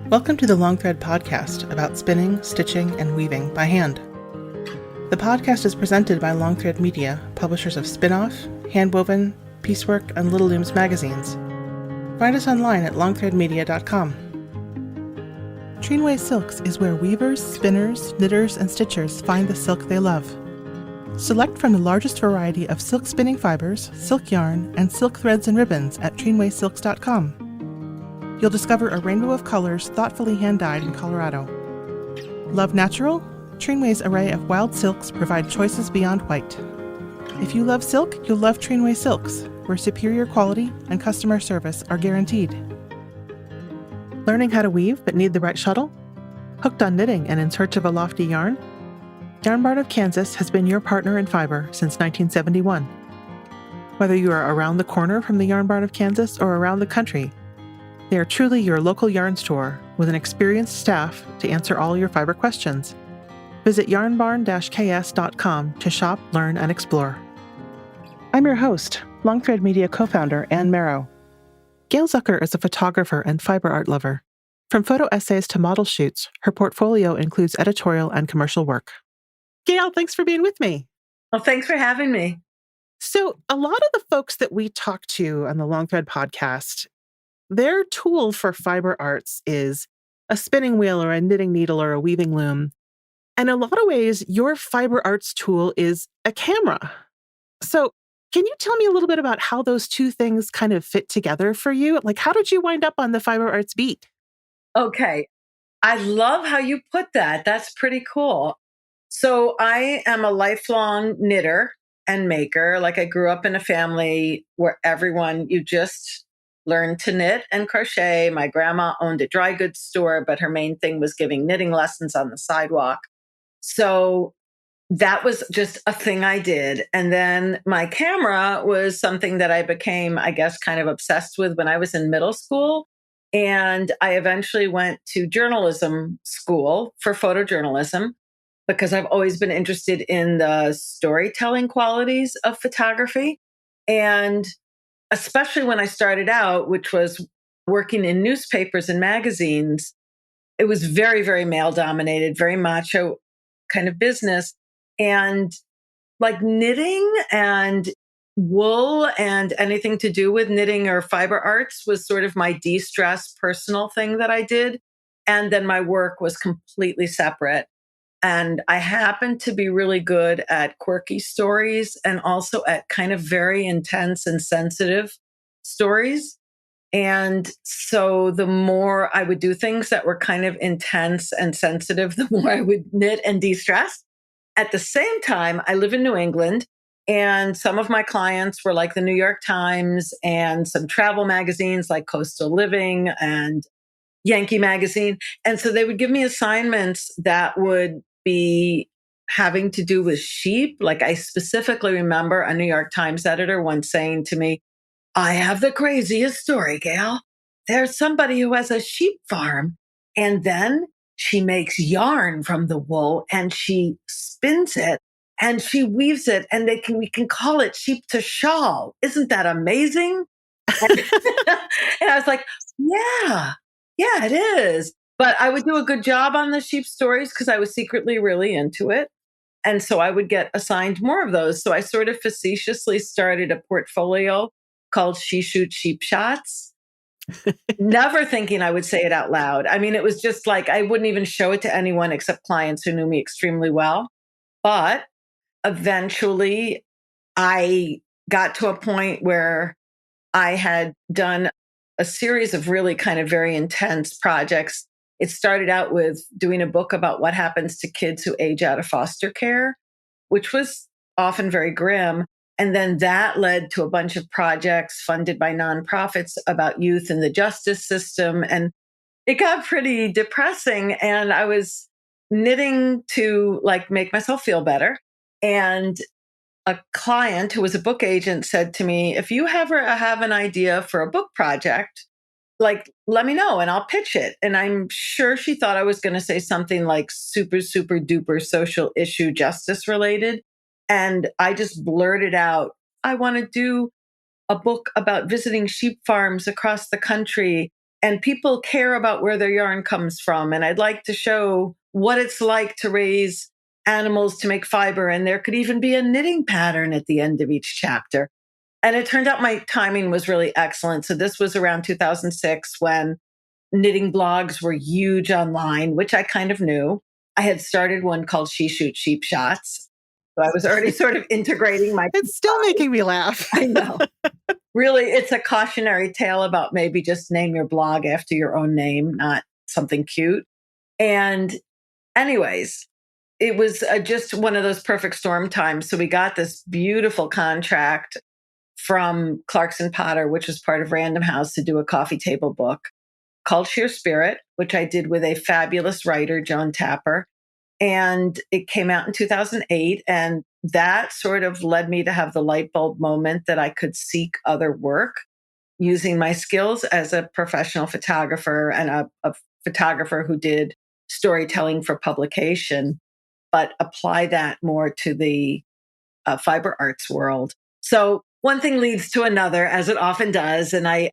Welcome to the Long Thread podcast about spinning, stitching, and weaving by hand. The podcast is presented by Long Thread Media, publishers of Spin-Off, Handwoven, Piecework, and Little Looms magazines. Find us online at longthreadmedia.com. Trinway Silks is where weavers, spinners, knitters, and stitchers find the silk they love. Select from the largest variety of silk spinning fibers, silk yarn, and silk threads and ribbons at trinwaysilks.com. You'll discover a rainbow of colors thoughtfully hand-dyed in Colorado. Love natural? Trinway's array of wild silks provide choices beyond white. If you love silk, you'll love Trinway Silks, where superior quality and customer service are guaranteed. Learning how to weave but need the right shuttle? Hooked on knitting and in search of a lofty yarn? Yarn Barn of Kansas has been your partner in fiber since 1971. Whether you are around the corner from the Yarn Barn of Kansas or around the country, they are truly your local yarn store with an experienced staff to answer all your fiber questions. Visit yarnbarn-ks.com to shop, learn, and explore. I'm your host, Long Thread Media co-founder Anne Marrow. Gale Zucker is a photographer and fiber art lover. From photo essays to model shoots, her portfolio includes editorial and commercial work. Gale, thanks for being with me. Well, thanks for having me. So a lot of the folks that we talk to on the Long Thread podcast, their tool for fiber arts is a spinning wheel or a knitting needle or a weaving loom. And in a lot of ways, your fiber arts tool is a camera. So can you tell me a little bit about how those two things kind of fit together for you? Like, how did you wind up on the fiber arts beat? Okay. I love how you put that. That's pretty cool. So I am a lifelong knitter and maker. Like I grew up in a family where you just learned to knit and crochet. My grandma owned a dry goods store, but her main thing was giving knitting lessons on the sidewalk. So that was just a thing I did. And then my camera was something that I became, I guess, kind of obsessed with when I was in middle school. And I eventually went to journalism school for photojournalism because I've always been interested in the storytelling qualities of photography. And especially when I started out, which was working in newspapers and magazines, it was very, very male dominated, very macho kind of business. And like knitting and wool and anything to do with knitting or fiber arts was sort of my de-stress personal thing that I did. And then my work was completely separate. And I happened to be really good at quirky stories and also at kind of very intense and sensitive stories. And so the more I would do things that were kind of intense and sensitive, the more I would knit and de-stress. At the same time, I live in New England, and some of my clients were like the New York Times and some travel magazines like Coastal Living and Yankee Magazine. And so they would give me assignments that would be having to do with sheep. Like I specifically remember a New York Times editor once saying to me, "I have the craziest story, Gale. There's somebody who has a sheep farm, and then she makes yarn from the wool and she spins it and she weaves it, and we can call it sheep to shawl. Isn't that amazing?" And I was like, yeah, it is. But I would do a good job on the sheep stories because I was secretly really into it. And so I would get assigned more of those. So I sort of facetiously started a portfolio called She Shoots Sheep Shots, never thinking I would say it out loud. I mean, it was just like I wouldn't even show it to anyone except clients who knew me extremely well. But eventually I got to a point where I had done a series of really kind of very intense projects. It started out with doing a book about what happens to kids who age out of foster care, which was often very grim. And then that led to a bunch of projects funded by nonprofits about youth in the justice system. And it got pretty depressing. And I was knitting to like make myself feel better. And a client who was a book agent said to me, "If you ever have an idea for a book project, like, let me know and I'll pitch it." And I'm sure she thought I was going to say something like super, super duper social issue justice related. And I just blurted out, "I want to do a book about visiting sheep farms across the country, and people care about where their yarn comes from. And I'd like to show what it's like to raise animals to make fiber. And there could even be a knitting pattern at the end of each chapter. And it turned out my timing was really excellent. So this was around 2006 when knitting blogs were huge online, which I kind of knew. I had started one called She Shoots Sheep Shots. So I was already sort of integrating my. It's still making me laugh. I know. Really, it's a cautionary tale about maybe just name your blog after your own name, not something cute. And anyways, it was just one of those perfect storm times. So we got this beautiful contract from Clarkson Potter, which was part of Random House, to do a coffee table book called Sheer Spirit, which I did with a fabulous writer, Joan Tapper. And it came out in 2008. And that sort of led me to have the light bulb moment that I could seek other work using my skills as a professional photographer and a photographer who did storytelling for publication, but apply that more to the fiber arts world. So one thing leads to another, as it often does. And I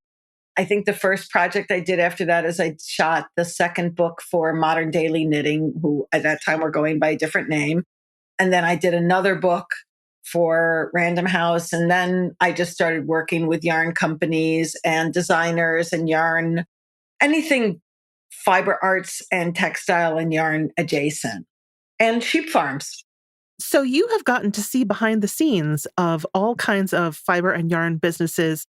think the first project I did after that is I shot the second book for Modern Daily Knitting, who at that time were going by a different name. And then I did another book for Random House. And then I just started working with yarn companies and designers and yarn, anything fiber arts and textile and yarn adjacent, and sheep farms. So you have gotten to see behind the scenes of all kinds of fiber and yarn businesses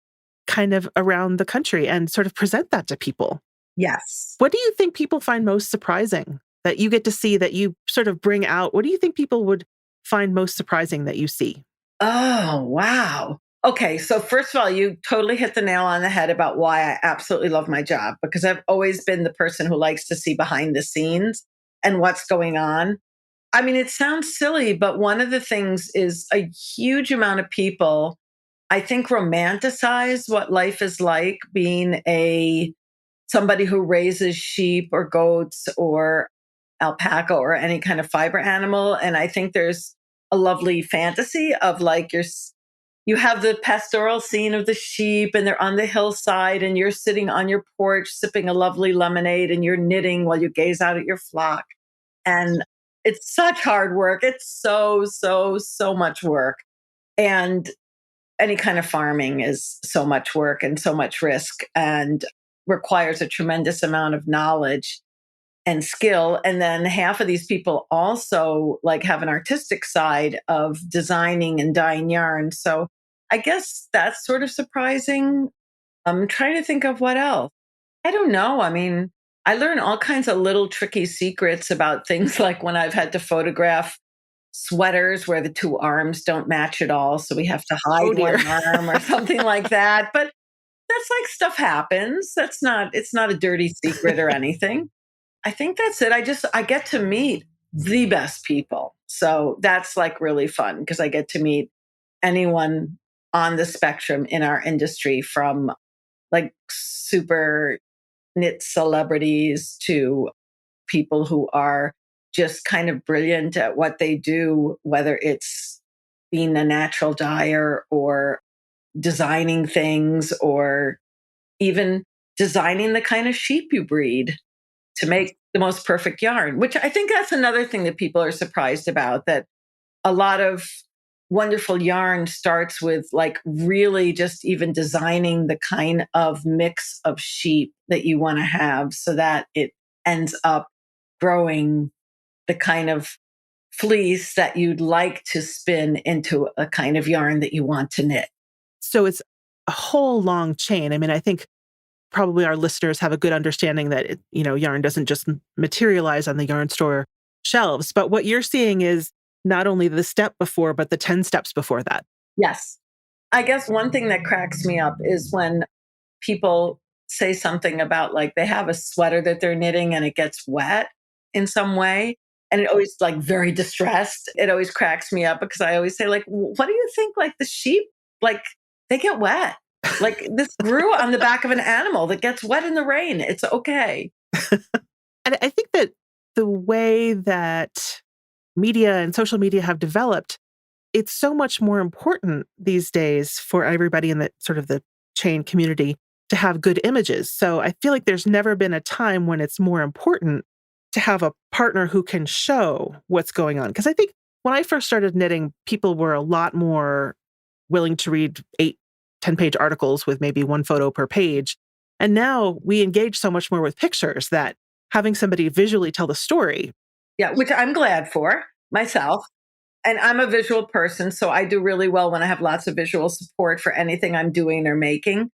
kind of around the country and sort of present that to people. Yes. What do you think people find most surprising that you get to see, that you sort of bring out? What do you think people would find most surprising that you see? Oh, wow. Okay. So first of all, you totally hit the nail on the head about why I absolutely love my job, because I've always been the person who likes to see behind the scenes and what's going on. I mean, it sounds silly, but one of the things is a huge amount of people, I think, romanticize what life is like being somebody who raises sheep or goats or alpaca or any kind of fiber animal. And I think there's a lovely fantasy of like you have the pastoral scene of the sheep and they're on the hillside and you're sitting on your porch sipping a lovely lemonade and you're knitting while you gaze out at your flock. And it's such hard work. It's so, so, so much work. And any kind of farming is so much work and so much risk and requires a tremendous amount of knowledge and skill. And then half of these people also like have an artistic side of designing and dyeing yarn. So I guess that's sort of surprising. I'm trying to think of what else. I don't know. I mean, I learn all kinds of little tricky secrets about things like when I've had to photograph sweaters where the two arms don't match at all. So we have to hide one arm or something like that. But that's like stuff happens. It's not a dirty secret or anything. I think that's it. I get to meet the best people. So that's like really fun because I get to meet anyone on the spectrum in our industry, from like super knit celebrities to people who are just kind of brilliant at what they do, whether it's being a natural dyer or designing things or even designing the kind of sheep you breed to make the most perfect yarn, which I think that's another thing that people are surprised about, that a lot of wonderful yarn starts with like really just even designing the kind of mix of sheep that you want to have so that it ends up growing the kind of fleece that you'd like to spin into a kind of yarn that you want to knit. So it's a whole long chain. I mean, I think probably our listeners have a good understanding that, yarn doesn't just materialize on the yarn store shelves, but what you're seeing is not only the step before, but the 10 steps before that. Yes. I guess one thing that cracks me up is when people say something about like they have a sweater that they're knitting and it gets wet in some way. And it always like very distressed. It always cracks me up because I always say like, what do you think? Like the sheep, like they get wet. Like this grew on the back of an animal that gets wet in the rain. It's okay. And I think that the way that media and social media have developed, it's so much more important these days for everybody in the sort of the chain community to have good images. So I feel like there's never been a time when it's more important to have a partner who can show what's going on. Because I think when I first started knitting, people were a lot more willing to read 10-page articles with maybe one photo per page. And now we engage so much more with pictures that having somebody visually tell the story. Yeah, which I'm glad for myself. And I'm a visual person, so I do really well when I have lots of visual support for anything I'm doing or making.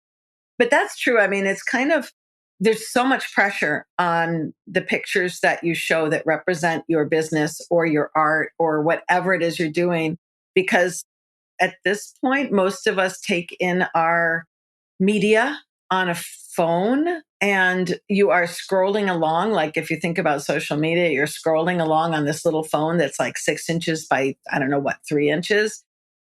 But that's true. I mean, it's kind of, there's so much pressure on the pictures that you show that represent your business or your art or whatever it is you're doing, because at this point, most of us take in our media on a phone and you are scrolling along. Like if you think about social media, you're scrolling along on this little phone that's like 6 inches by, I don't know what, 3 inches.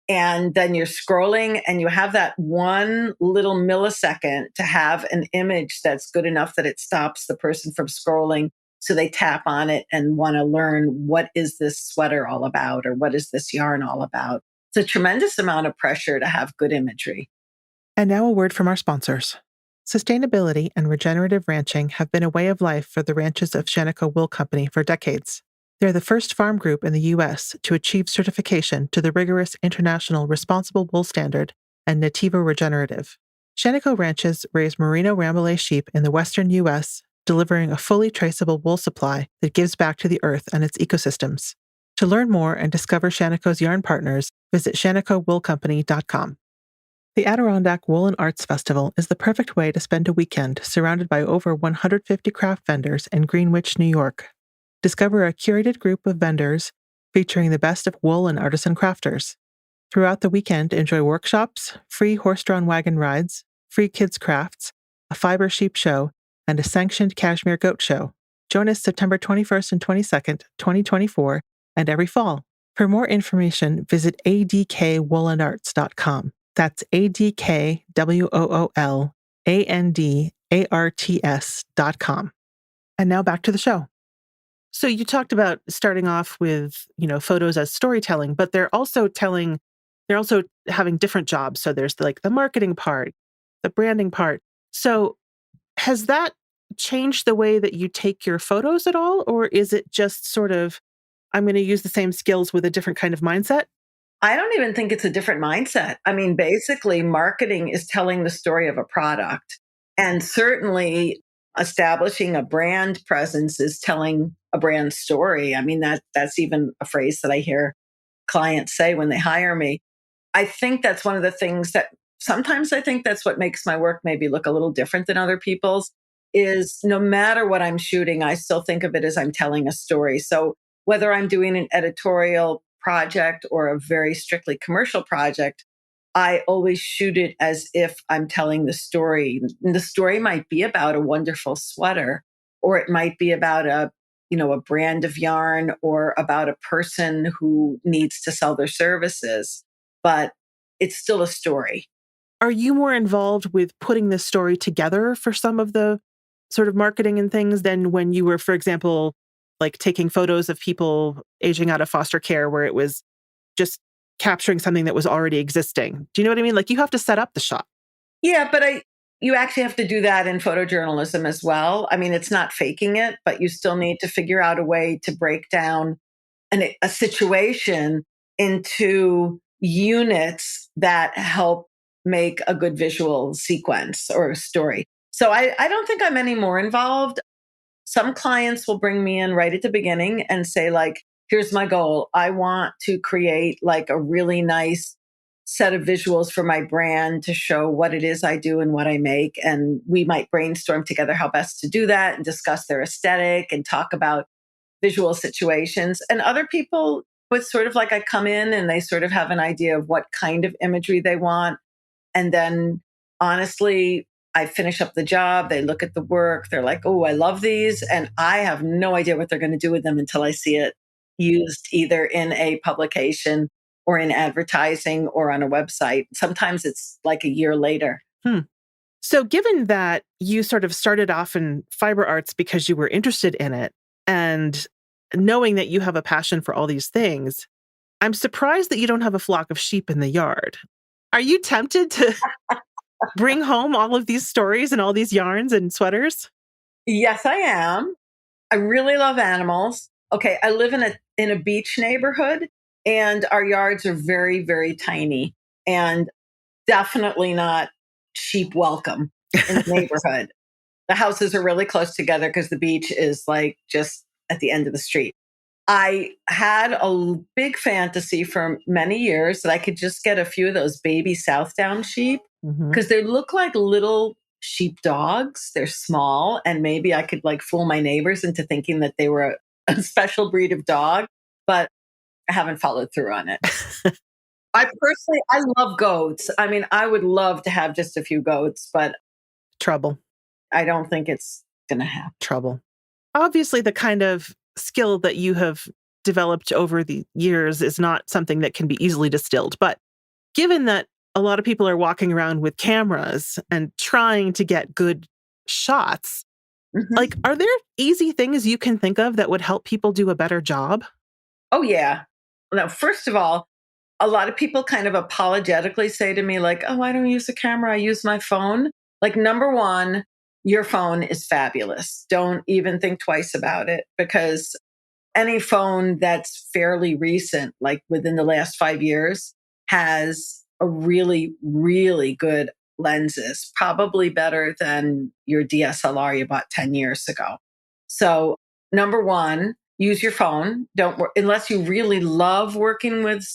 And then you're scrolling and you have that one little millisecond to have an image that's good enough that it stops the person from scrolling. So they tap on it and want to learn, what is this sweater all about? Or what is this yarn all about? It's a tremendous amount of pressure to have good imagery. And now a word from our sponsors. Sustainability and regenerative ranching have been a way of life for the ranches of Shaniko Wool Company for decades. They're the first farm group in the U.S. to achieve certification to the rigorous International Responsible Wool Standard and Nativa Regenerative. Shaniko ranches raise merino rambouillet sheep in the western U.S., delivering a fully traceable wool supply that gives back to the earth and its ecosystems. To learn more and discover Shaniko's yarn partners, visit ShanikoWoolCompany.com. The Adirondack Wool and Arts Festival is the perfect way to spend a weekend surrounded by over 150 craft vendors in Greenwich, New York. Discover a curated group of vendors featuring the best of wool and artisan crafters. Throughout the weekend, enjoy workshops, free horse-drawn wagon rides, free kids' crafts, a fiber sheep show, and a sanctioned cashmere goat show. Join us September 21st and 22nd, 2024, and every fall. For more information, visit adkwoolandarts.com. That's ADKWOOLANDARTS.com. And now back to the show. So you talked about starting off with, photos as storytelling, but they're also having different jobs. So there's like the marketing part, the branding part. So has that changed the way that you take your photos at all? Or is it just sort of, I'm going to use the same skills with a different kind of mindset? I don't even think it's a different mindset. I mean, basically, marketing is telling the story of a product. And certainly establishing a brand presence is telling a brand story. I mean, that's even a phrase that I hear clients say when they hire me. I think that's one of the things that sometimes I think that's what makes my work maybe look a little different than other people's, is no matter what I'm shooting, I still think of it as I'm telling a story. So whether I'm doing an editorial project or a very strictly commercial project, I always shoot it as if I'm telling the story. And the story might be about a wonderful sweater, or it might be about a brand of yarn, or about a person who needs to sell their services, but it's still a story. Are you more involved with putting this story together for some of the sort of marketing and things than when you were, for example, like taking photos of people aging out of foster care where it was just capturing something that was already existing? Do you know what I mean? Like you have to set up the shot. Yeah, but you actually have to do that in photojournalism as well. I mean, it's not faking it, but you still need to figure out a way to break down a situation into units that help make a good visual sequence or a story. So I don't think I'm any more involved. Some clients will bring me in right at the beginning and say, like, here's my goal. I want to create like a really nice set of visuals for my brand to show what it is I do and what I make. And we might brainstorm together how best to do that and discuss their aesthetic and talk about visual situations. And other people, it's sort of like I come in and they sort of have an idea of what kind of imagery they want. And then honestly, I finish up the job, they look at the work, they're like, oh, I love these. And I have no idea what they're going to do with them until I see it used either in a publication or in advertising or on a website. Sometimes it's like a year later. So given that you sort of started off in fiber arts because you were interested in it, and knowing that you have a passion for all these things, I'm surprised that you don't have a flock of sheep in the yard. Are you tempted to bring home all of these stories and all these yarns and sweaters? Yes, I am. I really love animals. Okay, I live in a beach neighborhood and our yards are very, very tiny and definitely not sheep welcome in the neighborhood. The houses are really close together because the beach is like just at the end of the street. I had a big fantasy for many years that I could just get a few of those baby Southdown sheep Mhm. because they look like little sheep dogs. They're small, and maybe I could like fool my neighbors into thinking that they were a special breed of dog, but I haven't followed through on it. I love goats. I mean, I would love to have just a few goats, but Trouble, I don't think it's going to happen. trouble. Obviously, the kind of skill that you have developed over the years is not something that can be easily distilled. But given that a lot of people are walking around with cameras and trying to get good shots, like, Mhm. are there easy things you can think of that would help people do a better job? Oh, yeah. Now, first of all, a lot of people kind of apologetically say to me, like, oh, I don't use a camera, I use my phone. Like, number one, your phone is fabulous. Don't even think twice about it because any phone that's fairly recent, like within the last 5 years, has a really, really good lenses, probably better than your DSLR you bought 10 years ago. So, number one, use your phone. Don't unless you really love working with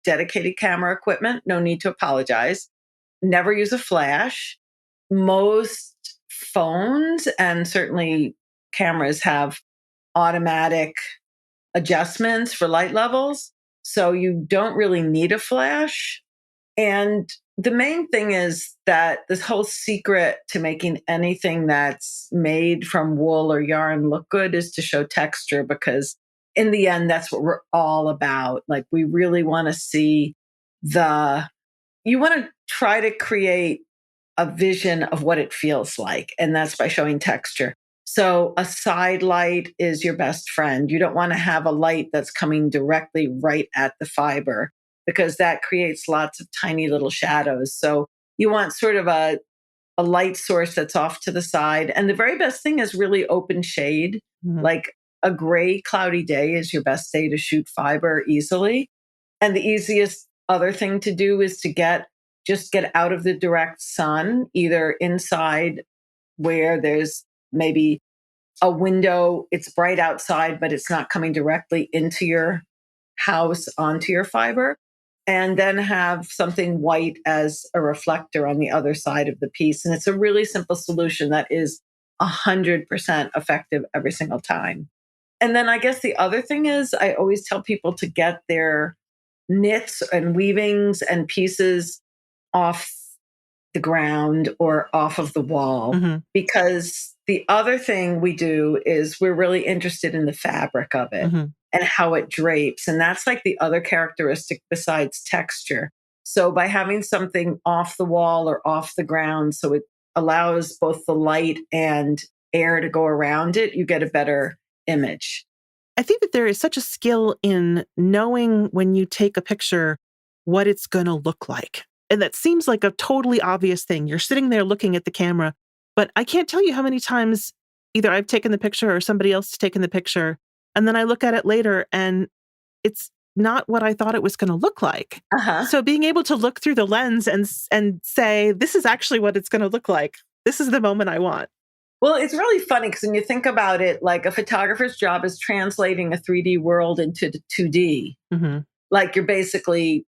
dedicated camera equipment, no need to apologize. Never use a flash. Most phones and certainly cameras have automatic adjustments for light levels. So you don't really need a flash. And the main thing is that this whole secret to making anything that's made from wool or yarn look good is to show texture because in the end, that's what we're all about. Like we really want to see you want to try to create a vision of what it feels like. And that's by showing texture. So a side light is your best friend. You don't want to have a light that's coming directly right at the fiber because that creates lots of tiny little shadows. So you want sort of a light source that's off to the side. And the very best thing is really open shade. Mhm. Like a gray, cloudy day is your best day to shoot fiber easily. And the easiest other thing to do is to just get out of the direct sun, either inside where there's maybe a window, it's bright outside, but it's not coming directly into your house onto your fiber. And then have something white as a reflector on the other side of the piece. And it's a really simple solution that is 100% effective every single time. And then I guess the other thing is, I always tell people to get their knits and weavings and pieces off the ground or off of the wall. Mhm. Because the other thing we do is we're really interested in the fabric of it Mhm. and how it drapes. And that's like the other characteristic besides texture. So by having something off the wall or off the ground, so it allows both the light and air to go around it, you get a better image. I think that there is such a skill in knowing when you take a picture what it's going to look like. And that seems like a totally obvious thing. You're sitting there looking at the camera, but I can't tell you how many times either I've taken the picture or somebody else has taken the picture. And then I look at it later and it's not what I thought it was going to look like. Uh-huh. So being able to look through the lens and say, this is actually what it's going to look like. This is the moment I want. Well, it's really funny because when you think about it, like a photographer's job is translating a 3D world into the 2D. Hmm. Like you're basically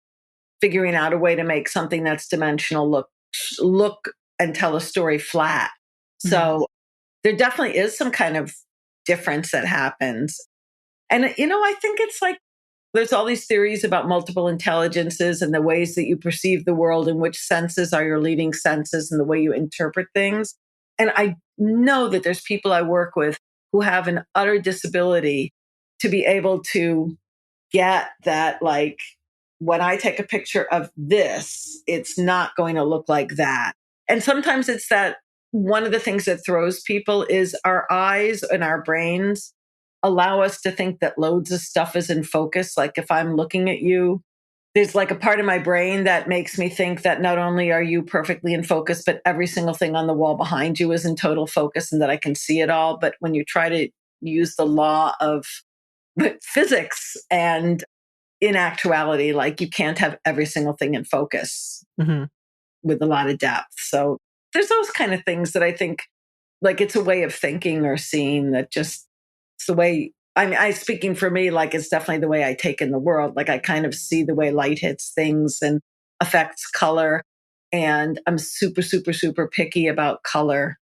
figuring out a way to make something that's dimensional look and tell a story flat. Hmm. So there definitely is some kind of difference that happens. And I think it's like there's all these theories about multiple intelligences and the ways that you perceive the world and which senses are your leading senses and the way you interpret things. And I know that there's people I work with who have an utter disability to be able to get that, like, when I take a picture of this, it's not going to look like that. And sometimes it's that one of the things that throws people is our eyes and our brains allow us to think that loads of stuff is in focus. Like if I'm looking at you, there's like a part of my brain that makes me think that not only are you perfectly in focus, but every single thing on the wall behind you is in total focus and that I can see it all. But when you try to use the law of physics and in actuality, like you can't have every single thing in focus Hmm. with a lot of depth. So there's those kind of things that I think like it's a way of thinking or seeing that just it's the way I mean, speaking for me, like it's definitely the way I take in the world. Like I kind of see the way light hits things and affects color. And I'm super, super, super picky about color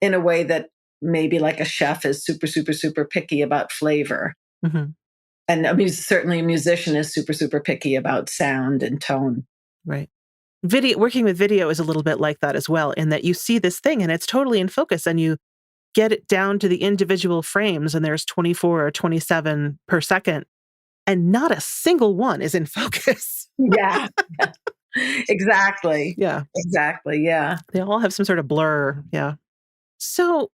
in a way that maybe like a chef is super, super, super picky about flavor. Hmm. And certainly a musician is super, super picky about sound and tone. Right. Working with video is a little bit like that as well, in that you see this thing and it's totally in focus and you get it down to the individual frames and there's 24 or 27 per second and not a single one is in focus. Yeah, exactly. Yeah. Exactly. Yeah. They all have some sort of blur. Yeah. So,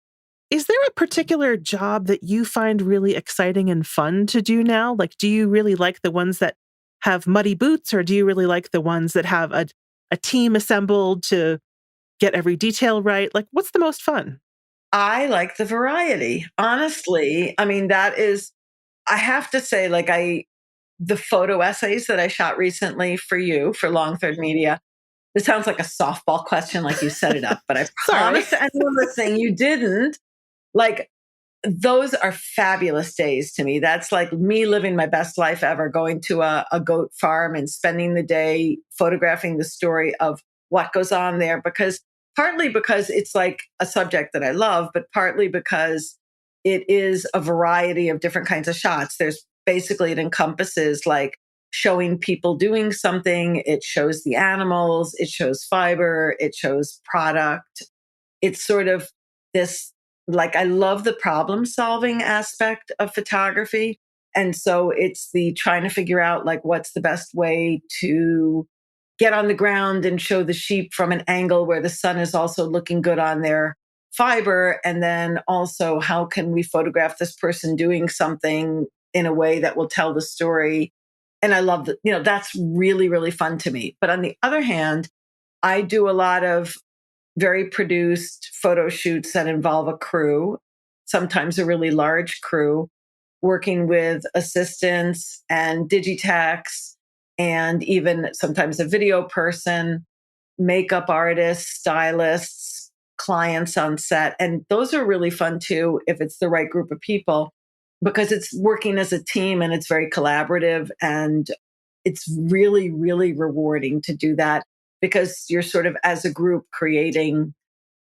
is there a particular job that you find really exciting and fun to do now? Like, do you really like the ones that have muddy boots, or do you really like the ones that have a team assembled to get every detail right? Like, what's the most fun? I like the variety. Honestly, I mean, I have to say, like, the photo essays that I shot recently for you for Long Thread Media, this sounds like a softball question, like you set it up, but I Sorry. promise to anyone listening, you didn't. Like, those are fabulous days to me. That's like me living my best life ever, going to a goat farm and spending the day photographing the story of what goes on there. Because partly because it's like a subject that I love, but partly because it is a variety of different kinds of shots. There's basically, it encompasses like showing people doing something, it shows the animals, it shows fiber, it shows product. It's sort of this like I love the problem solving aspect of photography. And so it's the trying to figure out like what's the best way to get on the ground and show the sheep from an angle where the sun is also looking good on their fiber. And then also, how can we photograph this person doing something in a way that will tell the story? And I love that, that's really, really fun to me. But on the other hand, I do a lot of very produced photo shoots that involve a crew, sometimes a really large crew, working with assistants and digitechs, and even sometimes a video person, makeup artists, stylists, clients on set. And those are really fun too, if it's the right group of people, because it's working as a team and it's very collaborative. And it's really, really rewarding to do that because you're sort of as a group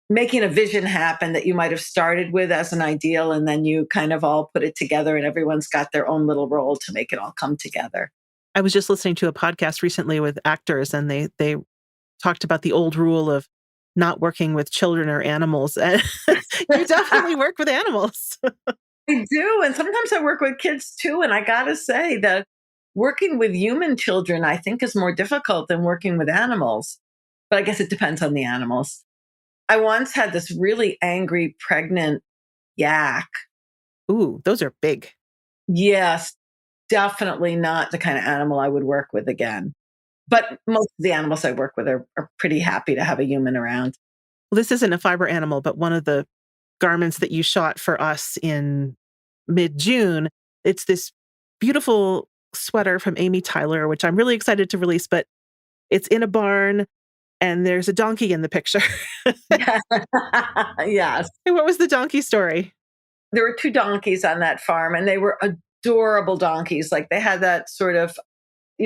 making a vision happen that you might have started with as an ideal. And then you kind of all put it together and everyone's got their own little role to make it all come together. I was just listening to a podcast recently with actors, and they talked about the old rule of not working with children or animals. And you definitely work with animals. I do. And sometimes I work with kids too. And I got to say that working with human children, I think, is more difficult than working with animals. But I guess it depends on the animals. I once had this really angry, pregnant yak. Ooh, those are big. Yes, definitely not the kind of animal I would work with again. But most of the animals I work with are pretty happy to have a human around. Well, this isn't a fiber animal, but one of the garments that you shot for us in mid-June, it's this beautiful sweater from Amy Tyler, which I'm really excited to release, but it's in a barn and there's a donkey in the picture. Yes. Hey, what was the donkey story? There were two donkeys on that farm and they were adorable donkeys. Like they had that sort of,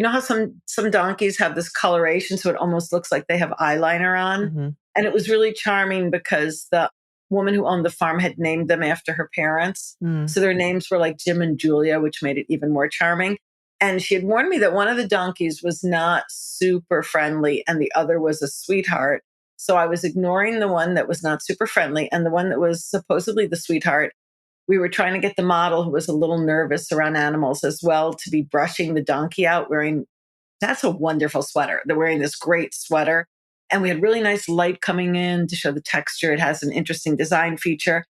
how some donkeys have this coloration so it almost looks like they have eyeliner on. Mm-hmm. And it was really charming because the woman who owned the farm had named them after her parents. Mm. So their names were like Jim and Julia, which made it even more charming. And she had warned me that one of the donkeys was not super friendly and the other was a sweetheart. So I was ignoring the one that was not super friendly, and the one that was supposedly the sweetheart, we were trying to get the model, who was a little nervous around animals as well, to be brushing the donkey out that's a wonderful sweater. They're wearing this great sweater. And we had really nice light coming in to show the texture. It has an interesting design feature.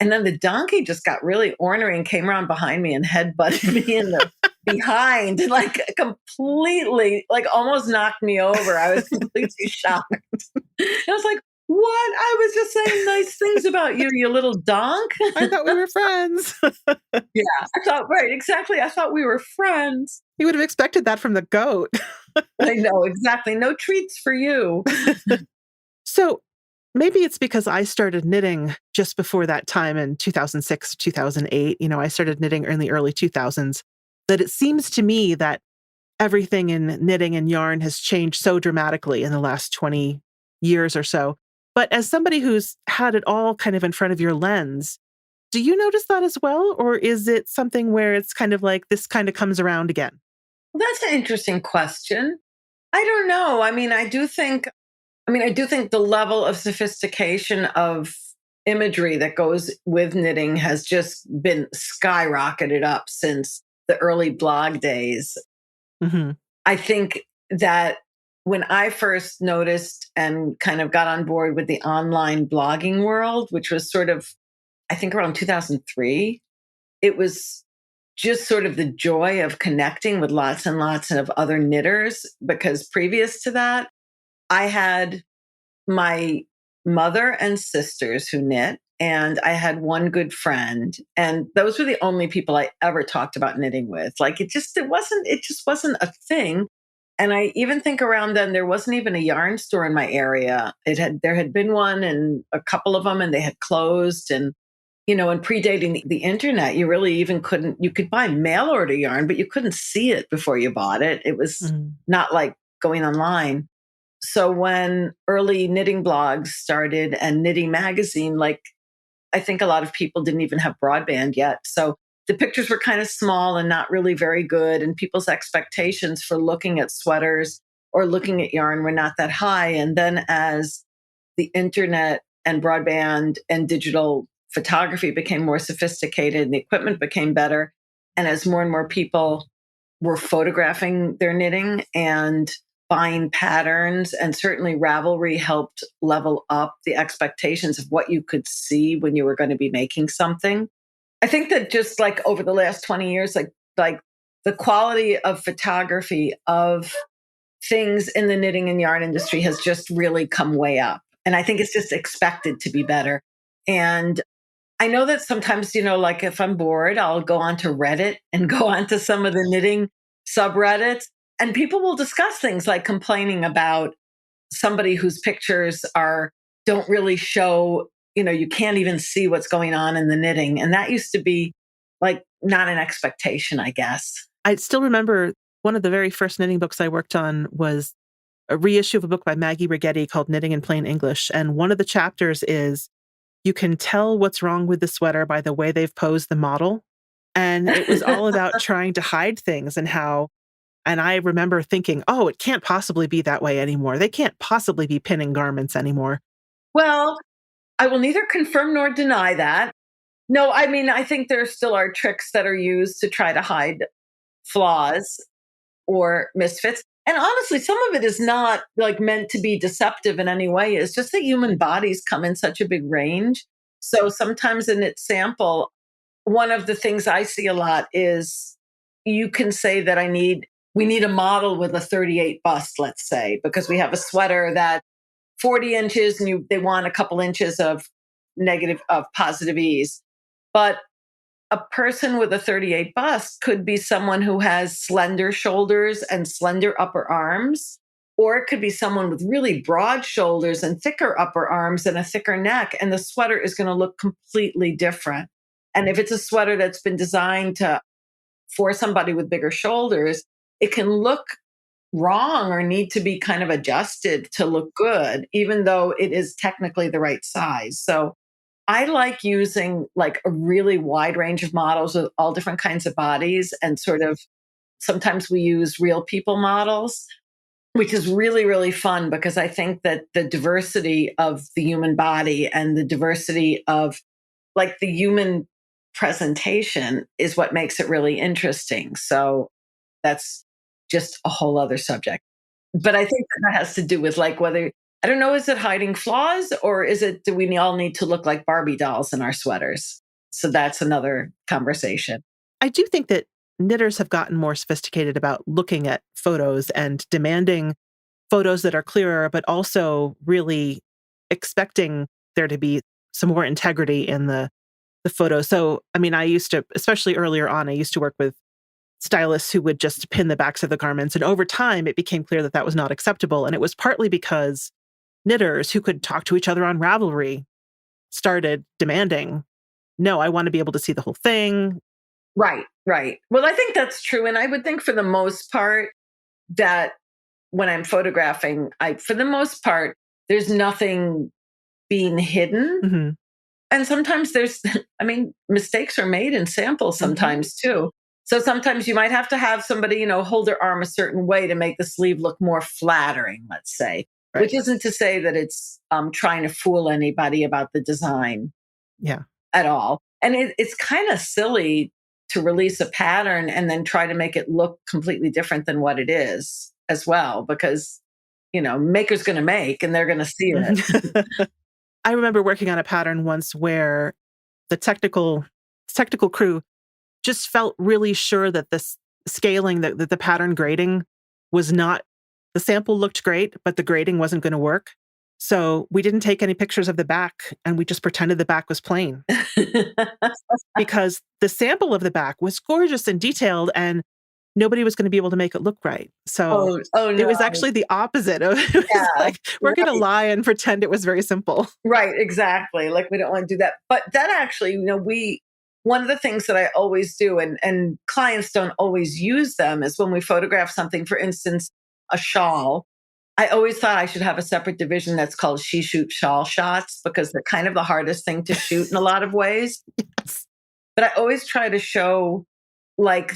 And then the donkey just got really ornery and came around behind me and headbutted me in the behind, and like completely, like almost knocked me over. I was completely shocked. I was like, what? I was just saying nice things about you, you little donk. I thought we were friends. Yeah, I thought, right, exactly. I thought we were friends. You would have expected that from the goat. I know, exactly. No treats for you. So maybe it's because I started knitting just before that time in 2006, 2008. I started knitting in the early 2000s, that it seems to me that everything in knitting and yarn has changed so dramatically in the last 20 years or so. But as somebody who's had it all kind of in front of your lens, do you notice that as well? Or is it something where it's kind of like this kind of comes around again? Well, that's an interesting question. I don't know. I do think the level of sophistication of imagery that goes with knitting has just been skyrocketed up since the early blog days. Hmm. I think that when I first noticed and kind of got on board with the online blogging world, which was sort of, I think around 2003, it was just sort of the joy of connecting with lots and lots of other knitters. Because previous to that, I had my mother and sisters who knit, and I had one good friend, and those were the only people I ever talked about knitting with. Like it just wasn't a thing. And I even think around then there wasn't even a yarn store in my area. There had been one and a couple of them, and they had closed. And predating the internet, you really even couldn't, you could buy mail order yarn, but you couldn't see it before you bought it. It was not like going online. So when early knitting blogs started and Knitting Magazine, like I think a lot of people didn't even have broadband yet. So the pictures were kind of small and not really very good. And people's expectations for looking at sweaters or looking at yarn were not that high. And then as the internet and broadband and digital photography became more sophisticated and the equipment became better, and as more and more people were photographing their knitting and buying patterns, and certainly Ravelry helped level up the expectations of what you could see when you were going to be making something. I think that just like over the last 20 years, like the quality of photography of things in the knitting and yarn industry has just really come way up. And I think it's just expected to be better. And I know that sometimes, like if I'm bored, I'll go onto Reddit and go onto some of the knitting subreddits, and people will discuss things like complaining about somebody whose pictures don't really show, you can't even see what's going on in the knitting. And that used to be like not an expectation, I guess. I still remember one of the very first knitting books I worked on was a reissue of a book by Maggie Righetti called Knitting in Plain English. And one of the chapters is, you can tell what's wrong with the sweater by the way they've posed the model. And it was all about trying to hide things and I remember thinking, oh, it can't possibly be that way anymore. They can't possibly be pinning garments anymore. Well, I will neither confirm nor deny that. No, I mean, I think there still are tricks that are used to try to hide flaws or misfits. And honestly, some of it is not like meant to be deceptive in any way. It's just that human bodies come in such a big range. So sometimes in its sample, one of the things I see a lot is you can say that we need a model with a 38 bust, let's say, because we have a sweater that 40 inches and they want a couple inches of positive ease. But a person with a 38 bust could be someone who has slender shoulders and slender upper arms, or it could be someone with really broad shoulders and thicker upper arms and a thicker neck, and the sweater is going to look completely different. And if it's a sweater that's been designed for somebody with bigger shoulders, it can look wrong or need to be kind of adjusted to look good, even though it is technically the right size. So I like using like a really wide range of models with all different kinds of bodies, and sort of sometimes we use real people models, which is really, really fun because I think that the diversity of the human body and the diversity of like the human presentation is what makes it really interesting. So that's just a whole other subject. But I think that has to do with like whether I don't know, is it hiding flaws or is it, do we all need to look like Barbie dolls in our sweaters? So that's another conversation. I do think that knitters have gotten more sophisticated about looking at photos and demanding photos that are clearer, but also really expecting there to be some more integrity in the photo. So, I mean, I used to, especially earlier on, I used to work with stylists who would just pin the backs of the garments. And over time, it became clear that that was not acceptable. And it was partly because knitters who could talk to each other on Ravelry started demanding, no, I want to be able to see the whole thing. Right, right. Well, I think that's true. And I would think for the most part that when I'm photographing, for the most part, there's nothing being hidden. Mm-hmm. And sometimes mistakes are made in samples sometimes too. So sometimes you might have to have somebody, hold their arm a certain way to make the sleeve look more flattering, let's say, Right. Which isn't to say that it's trying to fool anybody about the design at all. And it's kind of silly to release a pattern and then try to make it look completely different than what it is as well, because, maker's going to make and they're going to see it. I remember working on a pattern once where the technical crew just felt really sure that this scaling, that the pattern grading was not, the sample looked great, but the grading wasn't going to work. So we didn't take any pictures of the back and we just pretended the back was plain because the sample of the back was gorgeous and detailed and nobody was going to be able to make it look right. So no. It was actually the opposite of, it was like, we're going to lie and pretend it was very simple. Right, exactly. Like we don't want to do that. But that actually, one of the things that I always do, and clients don't always use them, is when we photograph something, for instance, a shawl. I always thought I should have a separate division that's called she shoot shawl shots because they're kind of the hardest thing to shoot in a lot of ways. Yes. But I always try to show like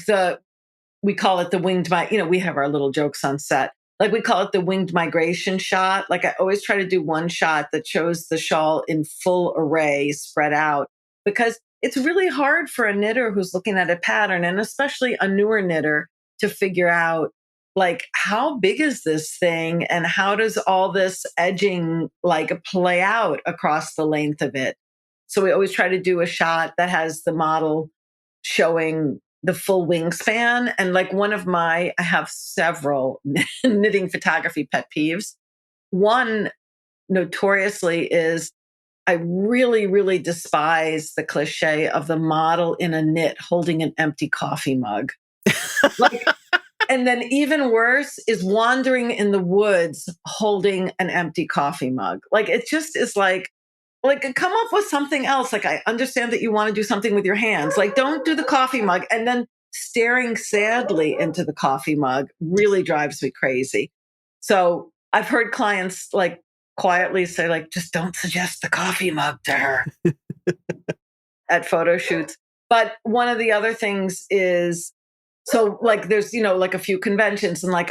we call it the winged, we have our little jokes on set. Like we call it the winged migration shot. Like I always try to do one shot that shows the shawl in full array spread out because it's really hard for a knitter who's looking at a pattern, and especially a newer knitter, to figure out like how big is this thing and how does all this edging like play out across the length of it. So we always try to do a shot that has the model showing the full wingspan. And like I have several knitting photography pet peeves. One notoriously is I really, really despise the cliche of the model in a knit holding an empty coffee mug. And then even worse is wandering in the woods holding an empty coffee mug. Like it just is like come up with something else. Like I understand that you want to do something with your hands. Like don't do the coffee mug. And then staring sadly into the coffee mug really drives me crazy. So I've heard clients like quietly say like, just don't suggest the coffee mug to her at photo shoots. But one of the other things is, so like there's, like a few conventions and like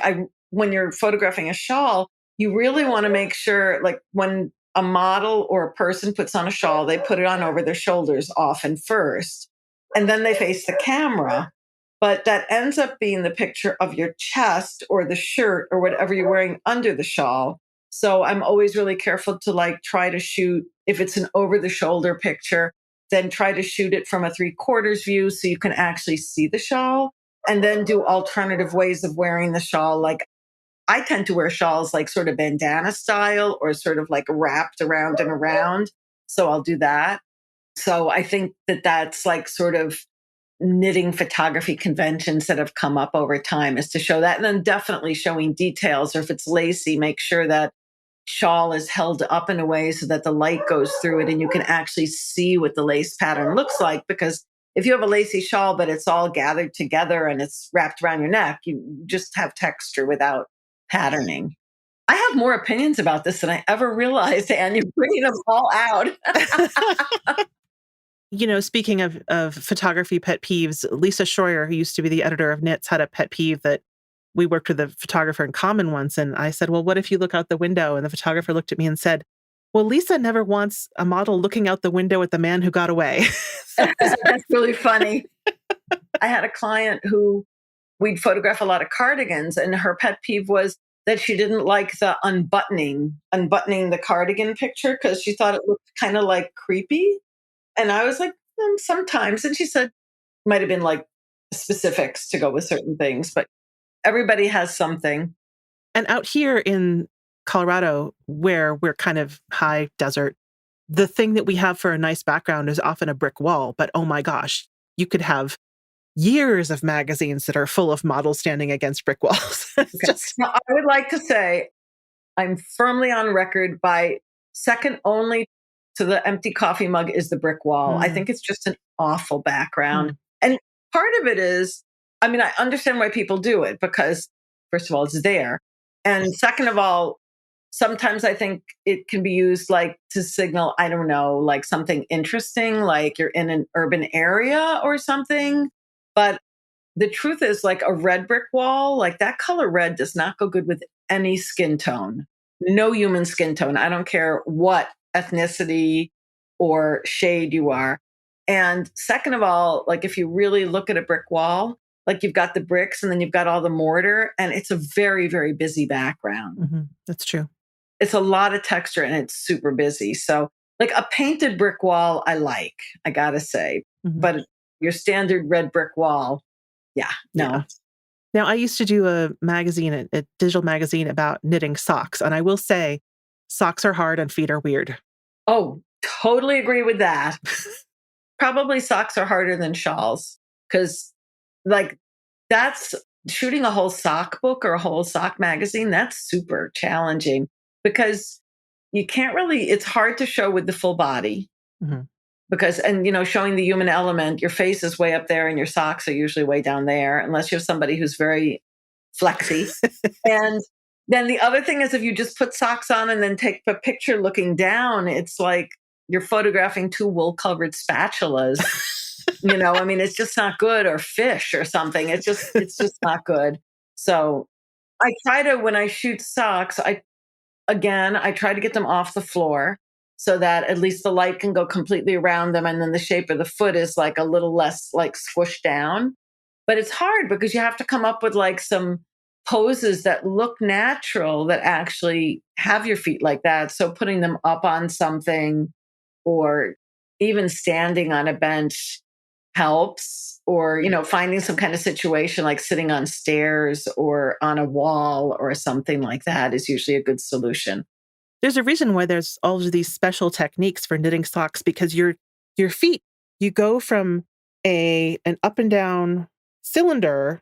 when you're photographing a shawl, you really want to make sure like when a model or a person puts on a shawl, they put it on over their shoulders often first, and then they face the camera. But that ends up being the picture of your chest or the shirt or whatever you're wearing under the shawl. So I'm always really careful to like try to shoot, if it's an over the shoulder picture, then try to shoot it from a 3/4 view so you can actually see the shawl, and then do alternative ways of wearing the shawl. Like I tend to wear shawls like sort of bandana style or sort of like wrapped around and around. So I'll do that. So I think that that's like sort of knitting photography conventions that have come up over time, is to show that. And then definitely showing details, or if it's lacy, make sure that shawl is held up in a way so that the light goes through it and you can actually see what the lace pattern looks like. Because if you have a lacy shawl, but it's all gathered together and it's wrapped around your neck, you just have texture without patterning. I have more opinions about this than I ever realized, and you're bringing them all out. Speaking of photography pet peeves, Lisa Schroyer, who used to be the editor of Knits, had a pet peeve that we worked with a photographer in common once. And I said, well, what if you look out the window? And the photographer looked at me and said, well, Lisa never wants a model looking out the window at the man who got away. That's really funny. I had a client who we'd photograph a lot of cardigans, and her pet peeve was that she didn't like the unbuttoning the cardigan picture because she thought it looked kind of like creepy. And I was like, sometimes. And she said, might have been like specifics to go with certain things, but everybody has something. And out here in Colorado, where we're kind of high desert, the thing that we have for a nice background is often a brick wall. But oh my gosh, you could have years of magazines that are full of models standing against brick walls. It's Okay. just, Now, I would like to say I'm firmly on record by second only to the empty coffee mug is the brick wall. I mm, think it's just an awful background. mm, And part of it is, I mean, I understand why people do it because, first of all, it's there. And second of all, sometimes I think it can be used like to signal, I don't know, like something interesting, like you're in an urban area or something. But the truth is, like a red brick wall, like that color red does not go good with any skin tone, no human skin tone. I don't care what ethnicity or shade you are. And second of all, like if you really look at a brick wall, like you've got the bricks and then you've got all the mortar, and it's a very, very busy background. that's true. It's a lot of texture and it's super busy. So, like a painted brick wall, I gotta say, Mhm. but your standard red brick wall, yeah, Yeah. no. Now, I used to do a magazine, a digital magazine about knitting socks. And I will say, socks are hard and feet are weird. Oh, totally agree with that. Probably socks are harder than shawls because, like, that's shooting a whole sock book or a whole sock magazine. That's super challenging because you can't really, it's hard to show with the full body Mhm. because, and, showing the human element, your face is way up there and your socks are usually way down there, unless you have somebody who's very flexy. And then the other thing is if you just put socks on and then take a picture looking down, it's like you're photographing two wool covered spatulas. I mean, it's just not good, or fish or something. It's just not good. So I try to, when I shoot socks, I try to get them off the floor so that at least the light can go completely around them. And then the shape of the foot is like a little less like squished down. But it's hard because you have to come up with like some poses that look natural that actually have your feet like that. So putting them up on something or even standing on a bench helps, or finding some kind of situation like sitting on stairs or on a wall or something like that is usually a good solution. There's a reason why there's all of these special techniques for knitting socks because your feet, you go from an up and down cylinder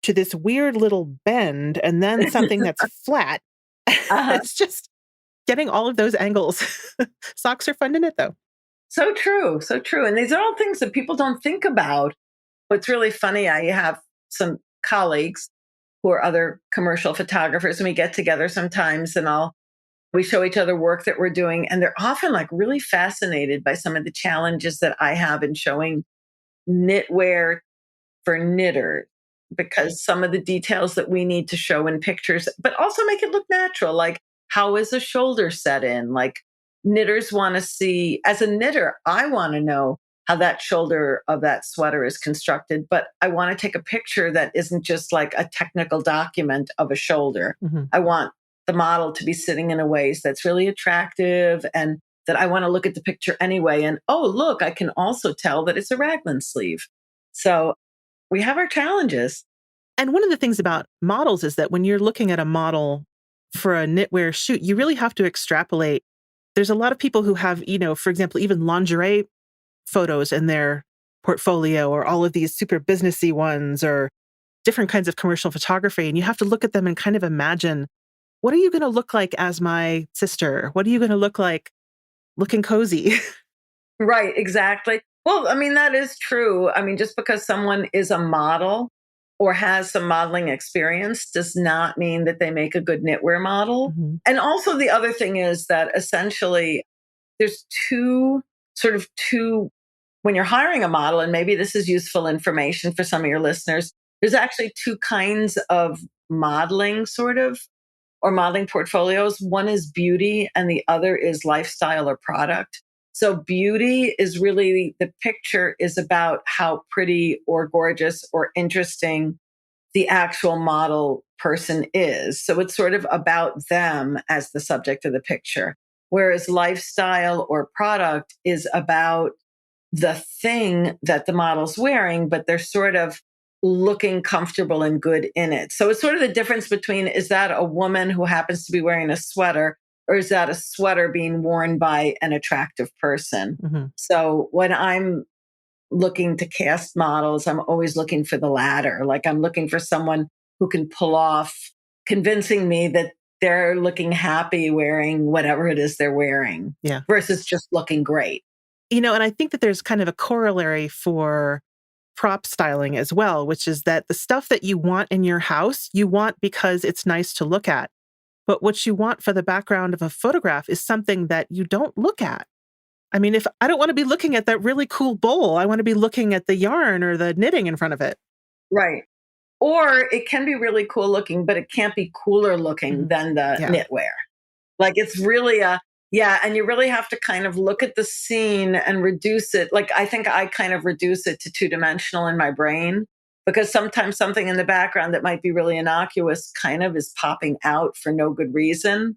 to this weird little bend and then something that's flat. Uh-huh. It's just getting all of those angles. Socks are fun to knit though. So true, so true. And these are all things that people don't think about. What's really funny, I have some colleagues who are other commercial photographers, and we get together sometimes and we show each other work that we're doing. And they're often like really fascinated by some of the challenges that I have in showing knitwear for knitters, because some of the details that we need to show in pictures, but also make it look natural. Like, how is a shoulder set in? Like, knitters want to see, as a knitter, I want to know how that shoulder of that sweater is constructed, but I want to take a picture that isn't just like a technical document of a shoulder. Mhm. I want the model to be sitting in a ways that's really attractive, and that I want to look at the picture anyway. And oh, look, I can also tell that it's a raglan sleeve. So we have our challenges. And one of the things about models is that when you're looking at a model for a knitwear shoot, you really have to extrapolate. There's a lot of people who have, for example, even lingerie photos in their portfolio, or all of these super businessy ones, or different kinds of commercial photography. And you have to look at them and kind of imagine, what are you going to look like as my sister? What are you going to look like looking cozy? Right, exactly. Well, I mean, that is true. I mean, just because someone is a model or has some modeling experience does not mean that they make a good knitwear model. Mhm. And also, the other thing is that essentially there's two, when you're hiring a model, and maybe this is useful information for some of your listeners, there's actually two kinds of modeling, sort of, or modeling portfolios. One is beauty and the other is lifestyle or product. So beauty is really, the picture is about how pretty or gorgeous or interesting the actual model person is. So it's sort of about them as the subject of the picture. Whereas lifestyle or product is about the thing that the model's wearing, but they're sort of looking comfortable and good in it. So it's sort of the difference between, is that a woman who happens to be wearing a sweater, or is that a sweater being worn by an attractive person? Mm-hmm. So when I'm looking to cast models, I'm always looking for the latter. Like I'm looking for someone who can pull off convincing me that they're looking happy wearing whatever it is they're wearing, Yeah. versus just looking great. And I think that there's kind of a corollary for prop styling as well, which is that the stuff that you want in your house, you want because it's nice to look at. But what you want for the background of a photograph is something that you don't look at. I mean, if I don't want to be looking at that really cool bowl, I want to be looking at the yarn or the knitting in front of it. Right. Or it can be really cool looking, but it can't be cooler looking than the knitwear. Like it's really and you really have to kind of look at the scene and reduce it. Like I think I kind of reduce it to two-dimensional in my brain, because sometimes something in the background that might be really innocuous kind of is popping out for no good reason.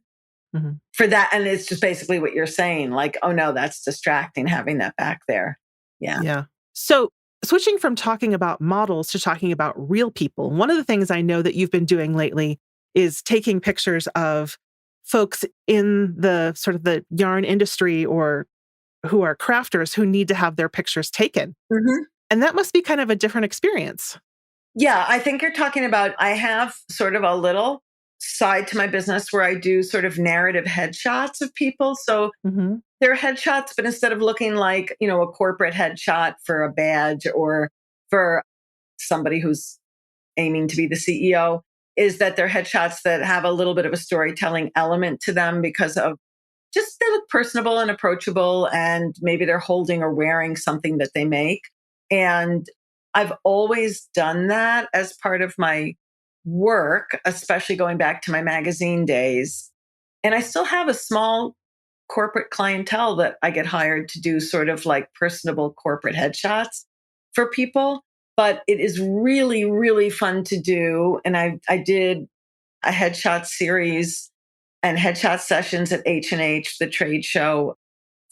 Mm-hmm. For that. And it's just basically what you're saying. Like, oh no, that's distracting having that back there. Yeah. Yeah. So switching from talking about models to talking about real people, one of the things I know that you've been doing lately is taking pictures of folks in the sort of the yarn industry or who are crafters who need to have their pictures taken. Mm-hmm. And that must be kind of a different experience. Yeah, I think you're talking about, I have sort of a little side to my business where I do sort of narrative headshots of people. So they're headshots, but instead of looking like, a corporate headshot for a badge or for somebody who's aiming to be the CEO, is that they're headshots that have a little bit of a storytelling element to them because of just they look personable and approachable, and maybe they're holding or wearing something that they make. And I've always done that as part of my work, especially going back to my magazine days. And I still have a small corporate clientele that I get hired to do sort of like personable corporate headshots for people. But it is really, really fun to do. And I did a headshot series and headshot sessions at H&H, the trade show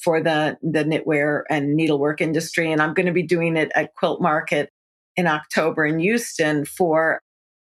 for the knitwear and needlework industry. And I'm going to be doing it at Quilt Market in October in Houston for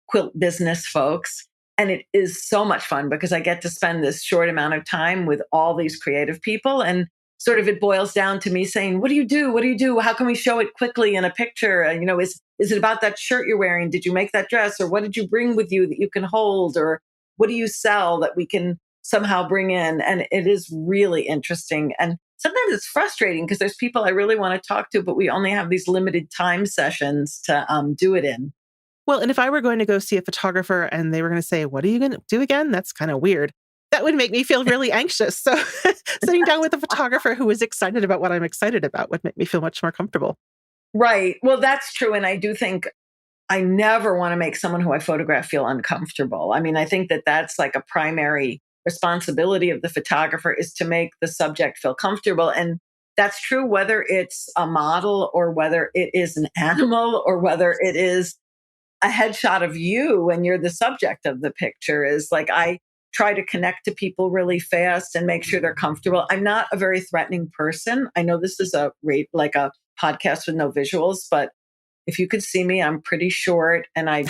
quilt business folks. And it is so much fun because I get to spend this short amount of time with all these creative people. And sort of it boils down to me saying, what do you do? What do you do? How can we show it quickly in a picture? And, is it about that shirt you're wearing? Did you make that dress? Or what did you bring with you that you can hold? Or what do you sell that we can somehow bring in? And it is really interesting. And sometimes it's frustrating because there's people I really want to talk to, but we only have these limited time sessions to do it in. Well, and if I were going to go see a photographer and they were going to say, what are you going to do again? That's kind of weird. That would make me feel really anxious. So sitting down with a photographer who is excited about what I'm excited about would make me feel much more comfortable. Right. Well, that's true. And I do think I never want to make someone who I photograph feel uncomfortable. I mean, I think that that's like a primary responsibility of the photographer, is to make the subject feel comfortable. And that's true whether it's a model or whether it is an animal or whether it is a headshot of you and you're the subject of the picture. Is like, I try to connect to people really fast and make sure they're comfortable. I'm not a very threatening person. I know this is like a podcast with no visuals, but if you could see me, I'm pretty short and I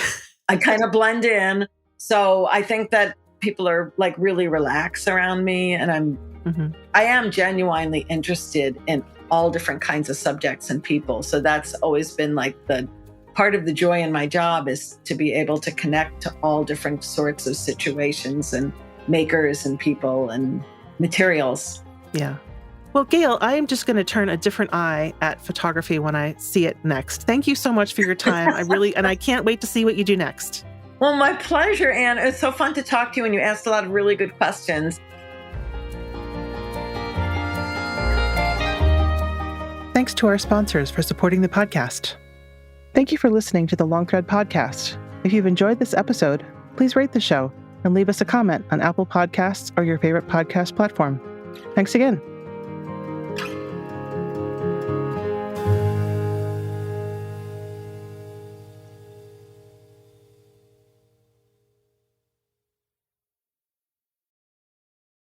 kind of blend in. So I think that people are like really relaxed around me, and I am genuinely interested in all different kinds of subjects and people. So that's always been like the part of the joy in my job, is to be able to connect to all different sorts of situations and makers and people and materials. Yeah. Well, Gale, I am just going to turn a different eye at photography when I see it next. Thank you so much for your time. And I can't wait to see what you do next. Well, my pleasure, Anne. It's so fun to talk to you, and you asked a lot of really good questions. Thanks to our sponsors for supporting the podcast. Thank you for listening to the Long Thread Podcast. If you've enjoyed this episode, please rate the show and leave us a comment on Apple Podcasts or your favorite podcast platform. Thanks again.